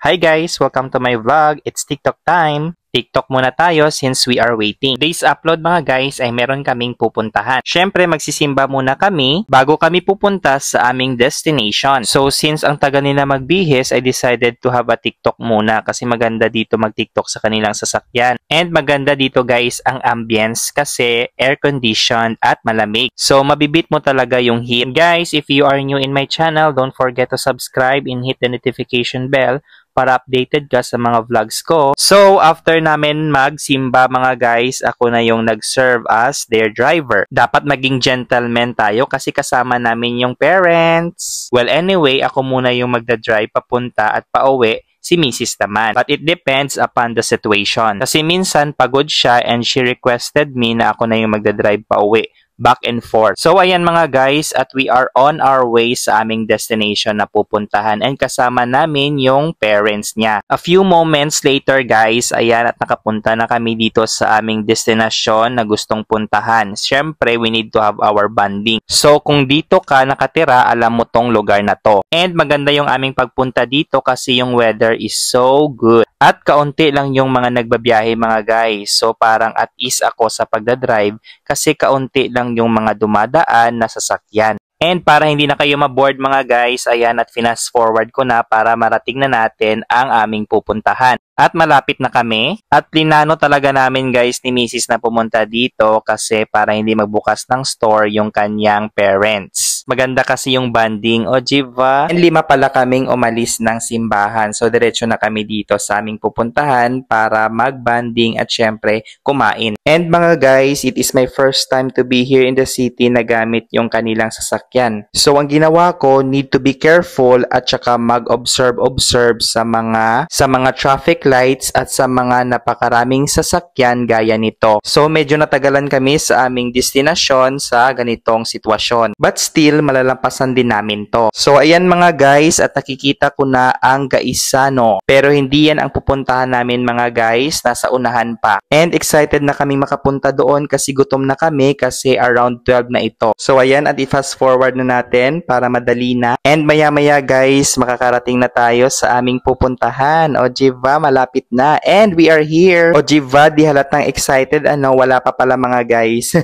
Hi guys! Welcome to my vlog. It's TikTok time. TikTok muna tayo since we are waiting. Today's upload mga guys ay meron kaming pupuntahan. Syempre magsisimba muna kami bago kami pupunta sa aming destination. So since ang taga nila magbihis, I decided to have a TikTok muna kasi maganda dito mag-TikTok sa kanilang sasakyan. And maganda dito guys ang ambience kasi air-conditioned at malamig. So mabibit mo talaga yung heat. Guys, if you are new in my channel, don't forget to subscribe and hit the notification bell para updated ka sa mga vlogs ko. So, after namin magsimba mga guys, ako na yung nag-serve as their driver. Dapat maging gentleman tayo kasi kasama namin yung parents. Well, anyway, ako muna yung magdadrive papunta at pauwi, si Mrs. naman. But it depends upon the situation. Kasi minsan pagod siya and she requested me na ako na yung magdadrive pauwi. Back and forth. So ayan mga guys, at we are on our way sa aming destination na pupuntahan and kasama namin yung parents niya. A few moments later guys, ayan at nakapunta na kami dito sa aming destination na gustong puntahan. Siyempre, we need to have our bonding. So kung dito ka nakatira, alam mo tong lugar na to. And maganda yung aming pagpunta dito kasi yung weather is so good. At kaunti lang yung mga nagbabiyahe mga guys. So parang at ease ako sa pagdadrive kasi kaunti lang yung mga dumadaan na sasakyan. And para hindi na kayo maboard mga guys, ayan at fast forward ko na para marating na natin ang aming pupuntahan. At malapit na kami. At plinano talaga namin guys ni Mrs. na pumunta dito kasi para hindi magbukas ng store yung kanyang parents. Maganda kasi yung banding. O diba? And 5 pala kaming umalis ng simbahan. So diretso na kami dito sa aming pupuntahan para mag-banding at syempre kumain. And mga guys, it is my first time to be here in the city na gamit yung kanilang sasakyan. So ang ginawa ko, need to be careful at saka mag-observe sa mga traffic lights at sa mga napakaraming sasakyan gaya nito. So medyo natagalan kami sa aming destinasyon sa ganitong sitwasyon. But still, malalampasan din namin to. So ayan mga guys, at nakikita ko na ang Gaisano. Pero hindi yan ang pupuntahan namin mga guys, nasa unahan pa. And excited na kami makapunta doon kasi gutom na kami kasi around 12 na ito. So ayan, at i-fast forward na natin para madali na. And maya maya guys, makakarating na tayo sa aming pupuntahan. O diba, malapit na. And we are here. O diba, di halatang excited. Wala pa pala mga guys.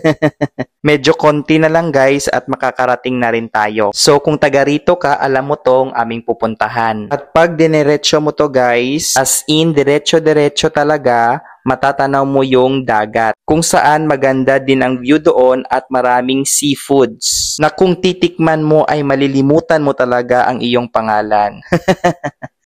Medyo konti na lang guys at makakarating na rin tayo. So kung taga rito ka, alam mo tong aming pupuntahan. At pag dinerecho mo to guys, as in diretso talaga, matatanaw mo yung dagat. Kung saan maganda din ang view doon at maraming seafoods na kung titikman mo ay malilimutan mo talaga ang iyong pangalan.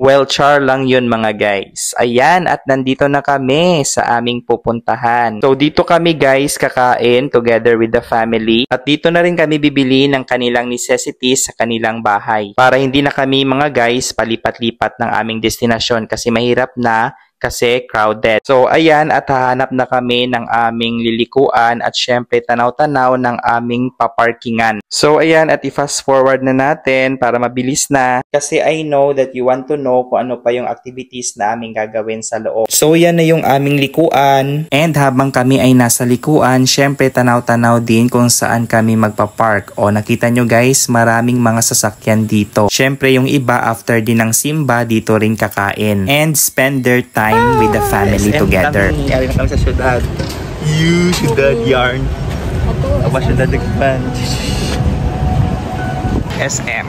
Well, char lang yun mga guys. Ayan, at nandito na kami sa aming pupuntahan. So dito kami guys kakain together with the family. At dito na rin kami bibili ng kanilang necessities sa kanilang bahay. Para hindi na kami mga guys palipat-lipat ng aming destinasyon kasi mahirap na kasi crowded. So ayan, at hahanap na kami ng aming lilikuan at syempre tanaw-tanaw ng aming paparkingan. So ayan, at i-fast forward na natin para mabilis na kasi I know that you want to know kung ano pa yung activities na aming gagawin sa loob. So yan na yung aming likuan. And habang kami ay nasa likuan, syempre tanaw-tanaw din kung saan kami magpa-park. O nakita nyo guys, maraming mga sasakyan dito. Syempre yung iba after din ng simba, dito rin kakain. And spend their time with the family together. Nangyari na kami sa syudad. Syudad yarn. Apa syudad nagpan? SM.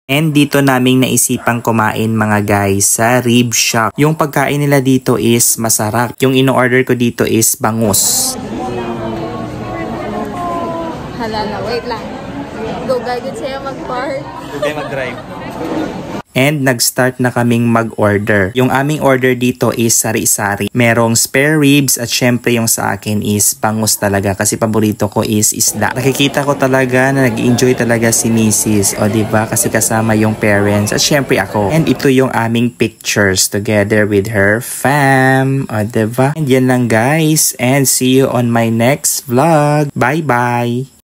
And dito naming naisipang kumain mga guys sa rib shop. Yung pagkain nila dito is masarap. Yung ino-order ko dito is bangus. Halala, wait lang. Go guide sa'yo mag-park. Hindi mag-drive. And nag-start na kaming mag-order. Yung aming order dito is sari-sari. Merong spare ribs at syempre yung sa akin is bangus talaga kasi paborito ko is isda. Nakikita ko talaga na nag-enjoy talaga si Mrs. O diba? Kasi kasama yung parents at syempre ako. And ito yung aming pictures together with her fam. O diba? And yan lang guys. And see you on my next vlog. Bye-bye!